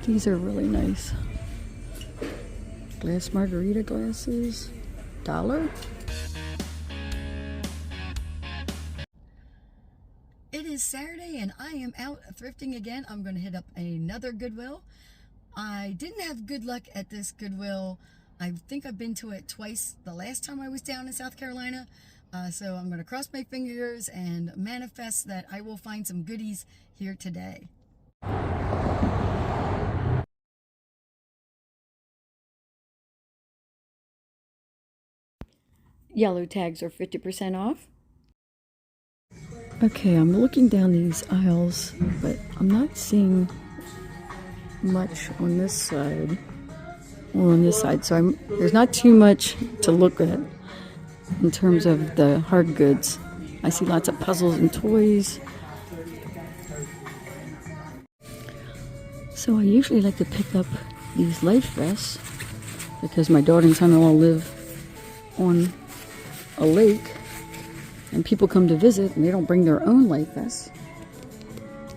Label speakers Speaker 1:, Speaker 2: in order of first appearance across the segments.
Speaker 1: These are really nice. Glass margarita glasses. $1. It is Saturday and I am out thrifting again. I'm going to hit up another Goodwill. I didn't have good luck at this Goodwill. I think I've been to it twice the last time I was down in South Carolina. So I'm going to cross my fingers and manifest that I will find some goodies here today. Yellow tags are 50% off. Okay, I'm looking down these aisles, but I'm not seeing much on this side. Well, on this side, so there's not too much to look at in terms of the hard goods. I see lots of puzzles and toys. So I usually like to pick up these life vests because my daughter and son-in-law live on a lake and people come to visit and they don't bring their own life vests.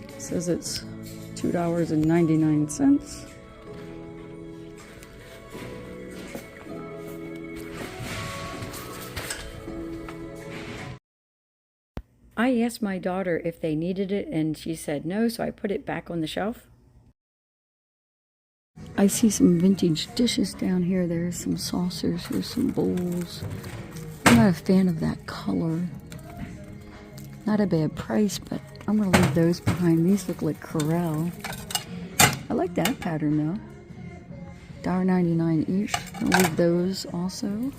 Speaker 1: It says it's $2.99. I asked my daughter if they needed it and she said no, so I put it back on the shelf. I see some vintage dishes down here. There's some saucers, there's some bowls. I'm not a fan of that color. Not a bad price, but I'm going to leave those behind. These look like Corel. I like that pattern though. $1.99 each. I'll leave those also.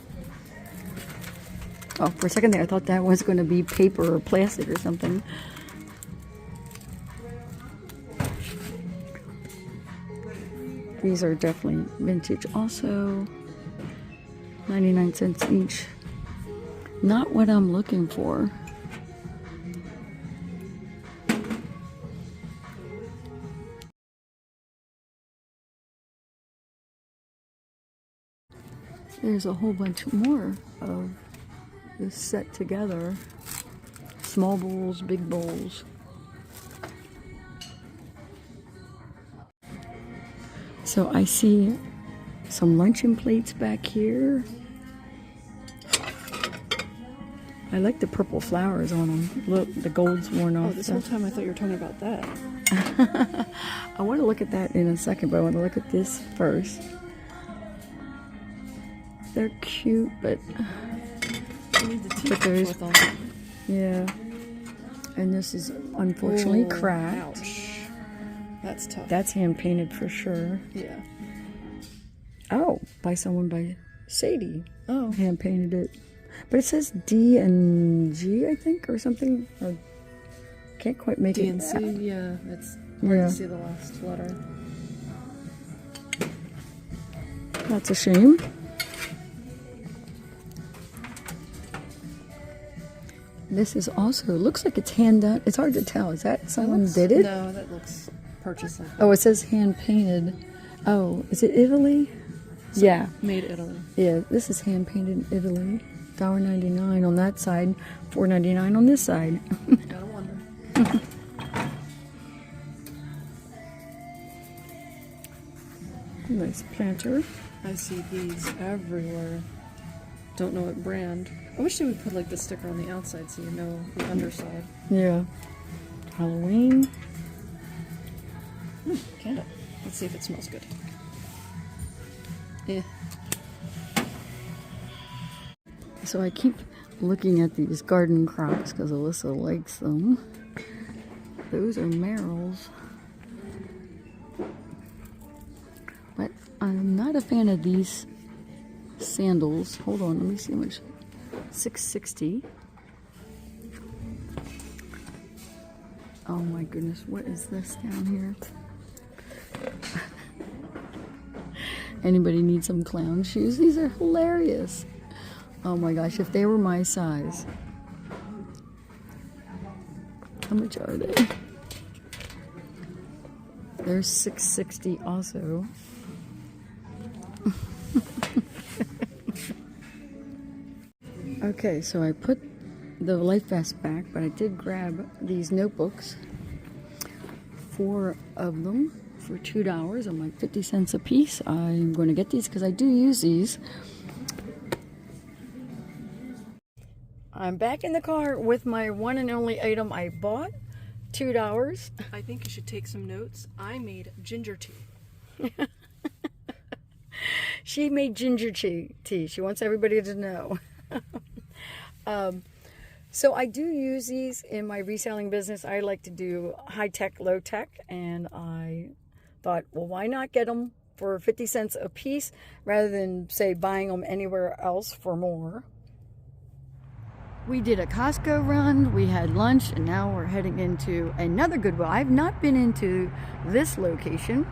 Speaker 1: Oh, for a second there I thought that was going to be paper or plastic or something. These are definitely vintage also. 99 cents each. Not what I'm looking for. There's a whole bunch more of this set together. Small bowls, big bowls. So I see some luncheon plates back here. I like the purple flowers on them. Look, the gold's worn off.
Speaker 2: Oh, this whole time I thought you were talking about that.
Speaker 1: I want to look at that in a second, but I want to look at this first. They're cute, but there's, yeah. And this is unfortunately cracked.
Speaker 2: Ouch. That's tough.
Speaker 1: That's hand painted for sure.
Speaker 2: Yeah.
Speaker 1: Oh, by someone by Sadie.
Speaker 2: Oh.
Speaker 1: Hand painted it. But it says D and G, I think, or something. Or can't quite make
Speaker 2: D
Speaker 1: it.
Speaker 2: and C, yeah. It's hard to see the last letter.
Speaker 1: That's a shame. This is also, looks like it's hand done. It's hard to tell. Is that someone did it?
Speaker 2: No, that looks purchased.
Speaker 1: Oh, it says hand painted. Oh, is it Italy?
Speaker 2: So
Speaker 1: yeah.
Speaker 2: Made Italy.
Speaker 1: Yeah, this is hand painted in Italy. $1.99 on that side, $4.99 on this side.
Speaker 2: Gotta wonder.
Speaker 1: Nice planter.
Speaker 2: I see these everywhere. Don't know what brand. I wish they would put like the sticker on the outside so you know the underside.
Speaker 1: Yeah. Halloween.
Speaker 2: Candle. Let's see if it smells good. Yeah.
Speaker 1: So I keep looking at these garden crocks because Alyssa likes them. Those are Merrill's. But I'm not a fan of these sandals. Hold on, let me see how much. $6.60. Oh my goodness, what is this down here? Anybody need some clown shoes? These are hilarious. Oh my gosh, if they were my size. How much are they? They're $6.60 also. Okay, so I put the life vest back, but I did grab these notebooks 4 of them for $2. I'm like 50 cents a piece. I'm going to get these because I do use these. I'm back in the car with my one and only item I bought. $2.
Speaker 2: I think you should take some notes. I made ginger tea.
Speaker 1: She made ginger tea. She wants everybody to know. So I do use these in my reselling business. I like to do high tech, low tech, and I thought, well, why not get them for 50 cents a piece rather than, say, buying them anywhere else for more. We did a Costco run, we had lunch, and now we're heading into another Goodwill. I've not been into this location.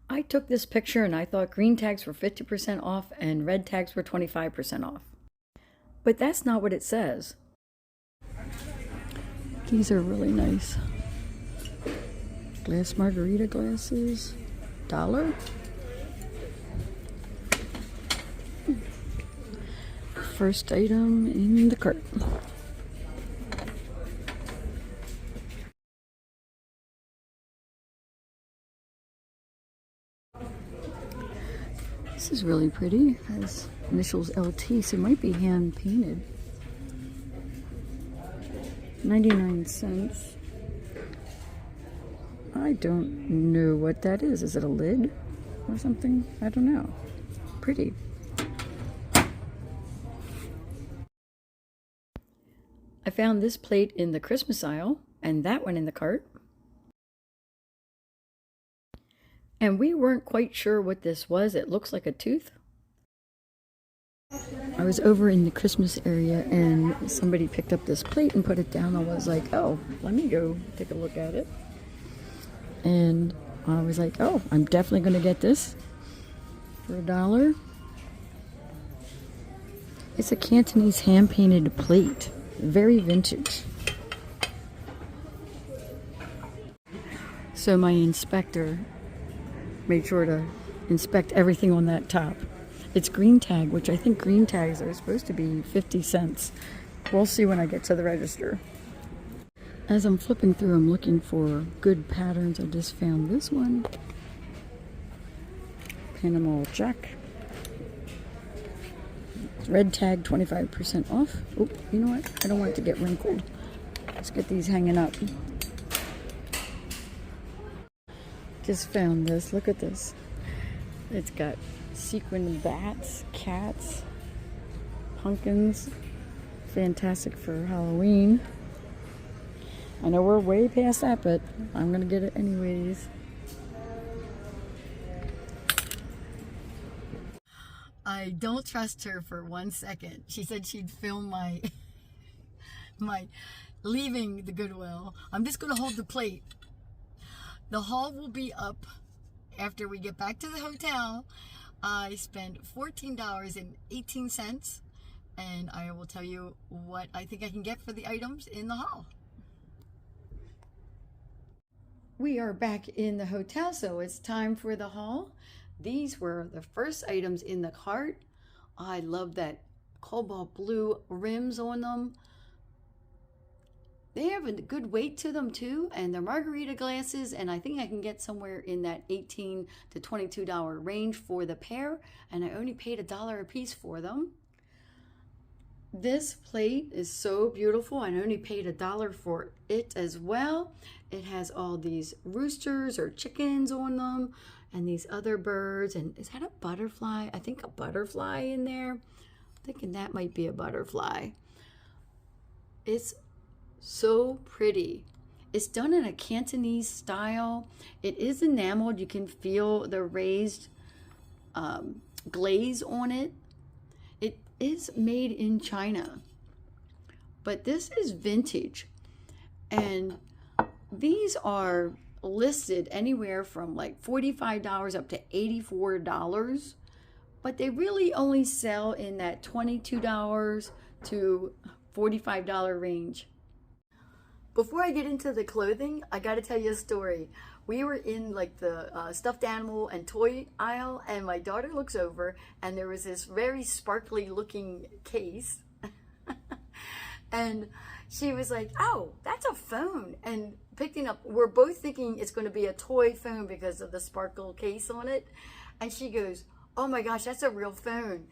Speaker 1: I took this picture and I thought green tags were 50% off and red tags were 25% off. But that's not what it says. These are really nice. Glass margarita glasses, $1. First item in the cart. This is really pretty. It has initials LT, so it might be hand painted. 99 cents. I don't know what that is. Is it a lid or something? I don't know. Pretty. I found this plate in the Christmas aisle and that one in the cart. And we weren't quite sure what this was. It looks like a tooth. I was over in the Christmas area and somebody picked up this plate and put it down. I was like, oh, let me go take a look at it. And I was like, oh, I'm definitely going to get this for $1. It's a Cantonese hand-painted plate. Very vintage. So my inspector made sure to inspect everything on that top. It's green tag, which I think green tags are supposed to be 50 cents. We'll see when I get to the register. As I'm flipping through, I'm looking for good patterns. I just found this one. Panama Jack. Red tag, 25% off. Oh, you know what? I don't want it to get wrinkled. Let's get these hanging up. Just found this. Look at this. It's got sequin bats, cats, pumpkins. Fantastic for Halloween. I know we're way past that, but I'm going to get it anyways. I don't trust her for 1 second. She said she'd film my leaving the Goodwill. I'm just going to hold the plate. The haul will be up after we get back to the hotel. I spent $14.18, and I will tell you what I think I can get for the items in the haul. We are back in the hotel, so it's time for the haul. These were the first items in the cart. I love that cobalt blue rims on them. They have a good weight to them too, and they're margarita glasses, and I think I can get somewhere in that $18 to $22 range for the pair, and I only paid $1 a piece for them. This plate is so beautiful. I only paid $1 for it as well. It has all these roosters or chickens on them, and these other birds, and is that a butterfly? I think a butterfly in there. I'm thinking that might be a butterfly. It's so pretty. It's done in a Cantonese style. It is enameled. You can feel the raised glaze on it. It is made in China, but this is vintage, and these are listed anywhere from like $45 up to $84, but they really only sell in that $22 to $45 range. Before I get into the clothing, I got to tell you a story. We were in like the stuffed animal and toy aisle, and my daughter looks over and there was this very sparkly looking case and she was like, oh, that's a phone. And picking up, we're both thinking it's going to be a toy phone because of the sparkle case on it. And she goes, oh my gosh, that's a real phone.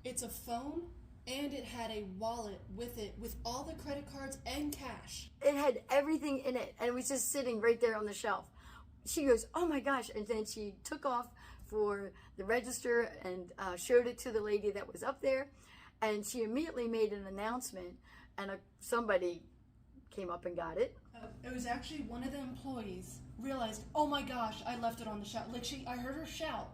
Speaker 2: It's a phone, and it had a wallet with it, with all the credit cards and cash.
Speaker 1: It had everything in it, and it was just sitting right there on the shelf. She goes, oh my gosh. And then she took off for the register and showed it to the lady that was up there. And she immediately made an announcement, and somebody came up and got it.
Speaker 2: It was actually one of the employees realized, oh my gosh, I left it on the shelf. Like, I heard her shout,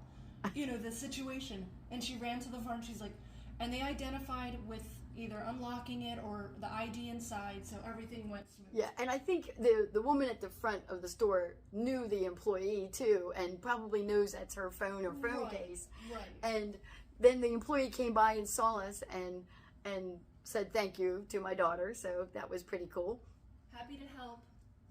Speaker 2: the situation. And she ran to the front, she's like, and they identified with either unlocking it or the ID inside, so everything went smooth.
Speaker 1: Yeah, and I think the woman at the front of the store knew the employee too, and probably knows that's her phone or phone case.
Speaker 2: Right.
Speaker 1: And then the employee came by and saw us and said thank you to my daughter, so that was pretty cool.
Speaker 2: Happy to help.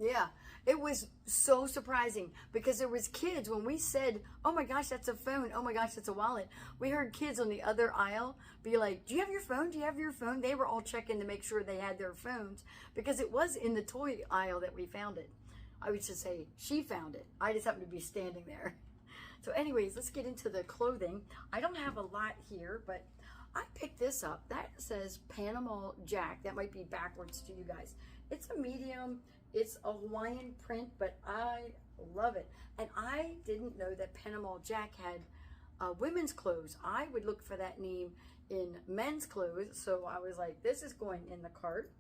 Speaker 1: Yeah, it was so surprising because there was kids when we said, oh my gosh, that's a phone. Oh my gosh, that's a wallet. We heard kids on the other aisle be like, do you have your phone? Do you have your phone? They were all checking to make sure they had their phones because it was in the toy aisle that we found it. I would just say she found it. I just happened to be standing there. So anyways, let's get into the clothing. I don't have a lot here, but I picked this up. That says Panama Jack. That might be backwards to you guys. It's a medium. It's a Hawaiian print, but I love it. And I didn't know that Panama Jack had women's clothes. I would look for that name in men's clothes. So I was like, this is going in the cart.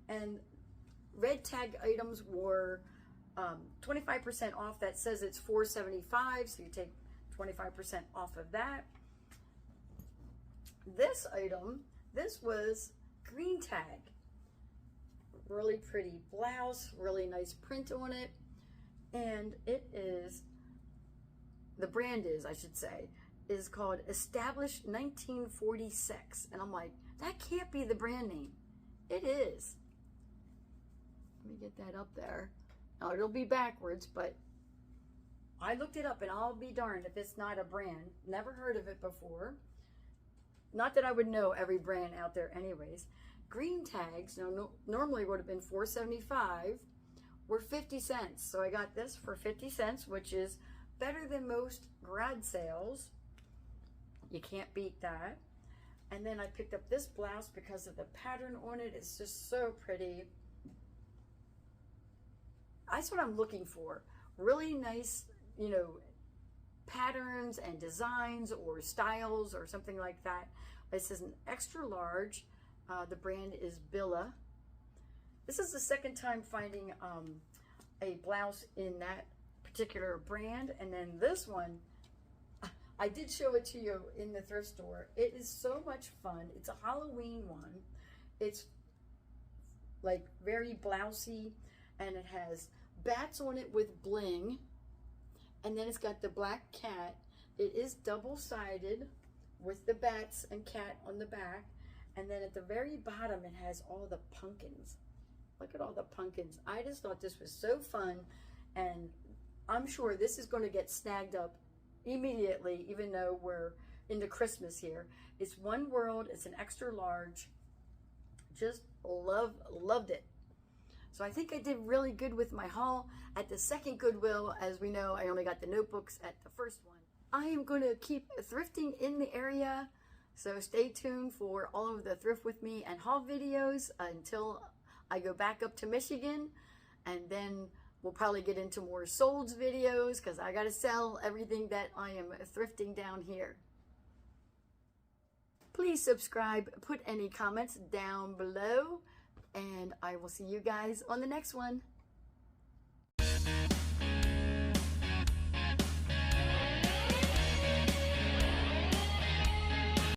Speaker 1: And red tag items were 25% off. That says it's $4.75, so you take 25% off of that. This item, this was green tag. Really pretty blouse, really nice print on it, and it is, the brand is, I should say, is called Established 1946, and I'm like, that can't be the brand name. It is. Let me get that up there. Now it'll be backwards, but I looked it up, and I'll be darned if it's not a brand. Never heard of it before. Not that I would know every brand out there anyways. Green tags, normally would have been $4.75, were 50 cents. So I got this for 50 cents, which is better than most garage sales. You can't beat that. And then I picked up this blouse because of the pattern on it. It's just so pretty. That's what I'm looking for. Really nice, patterns and designs or styles or something like that. This is an extra large. The brand is Billa. This is the second time finding a blouse in that particular brand. And then this one, I did show it to you in the thrift store. It is so much fun. It's a Halloween one. It's like very blousy, and it has bats on it with bling. And then it's got the black cat. It is double-sided with the bats and cat on the back. And then at the very bottom, it has all the pumpkins. Look at all the pumpkins. I just thought this was so fun. And I'm sure this is going to get snagged up immediately, even though we're into Christmas here. It's One World. It's an extra large. Just loved it. So I think I did really good with my haul. At the second Goodwill, as we know, I only got the notebooks at the first one. I am going to keep thrifting in the area. So stay tuned for all of the Thrift With Me and haul videos until I go back up to Michigan. And then we'll probably get into more solds videos because I got to sell everything that I am thrifting down here. Please subscribe, put any comments down below, and I will see you guys on the next one.